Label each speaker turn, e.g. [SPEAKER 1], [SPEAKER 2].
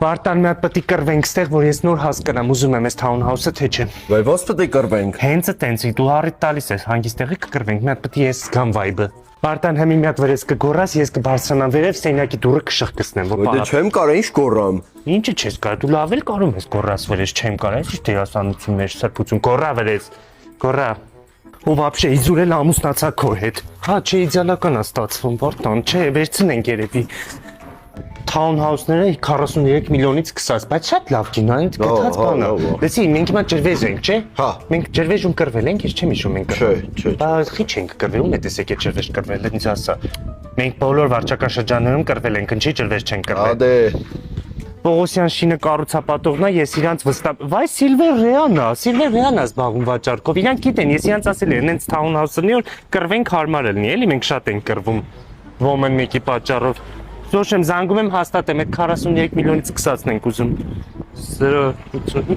[SPEAKER 1] Վարտան մի հատ պետք է կռվենք ստեղ, որ ես նոր հասկանամ, ուզում եմ այս townhouse-ը թե չէ։
[SPEAKER 2] Բայց ո՞ց պետք է կռվենք։
[SPEAKER 1] Հենց այտենց դու առիթ տալիս ես, հանգիստ տեղի կկռվենք, մի հատ պետք է ես զգամ vibe-ը։ Վարտան հիմի մի հատ վրես կգորաս, ես կբարձրանամ վերև, սենյակի դուռը կշղկցնեմ, որ
[SPEAKER 2] Դե չեմ կարող, ինչ կորամ։
[SPEAKER 1] Ինչը չես կարող, դու լավ էլ կարող ես գորաս վրես, չեմ կարող, այս դերասանություն մեջ սրբություն, գորա վրես, գորա։ Ու вообще իզուրել ամուսնացա քո հետ։ Հա, չէ, իդեալական է ստացվում, Վարտան, չէ, վերցնենք երևի։ Townhouse-ները 43 միլիոնից սկսած, բայց շատ լավ կինո, այն գտած բան է։ Լսի, մենք հիմա ջրվեժ ենք, չէ։
[SPEAKER 2] Հա։
[SPEAKER 1] Մենք ջրվեժում կռվել ենք, ես չեմ հիշում ենք կռվել։
[SPEAKER 2] Չէ։
[SPEAKER 1] Բայց խի չենք կռվել, ում է տեսեք այդ ջրվեժ կռվել, ինձ ասա։ Մենք բոլոր վարչակաշրջաններում կռվել ենք, ինչի ջրվեժ չենք կռվել։
[SPEAKER 2] Ադե։
[SPEAKER 1] Պողոսյան շինը կառուցապատողն է, ես իրանց վստահ։ Վայ Սիլվեր Ռեանա զբաղվում վաճառքով։ Իրանք գիտեն, ես իրանց ասել եմ, նենց townhouse-ը որ կռվենք հարմար լինի, էլի մենք շատ ենք կռվում։ Woman մեկի պատճառով։ Զոշ եմ զանգում եմ հաստատեմ, այդ 43 միլիոնից սկսածն ենք ուզում։ 0.85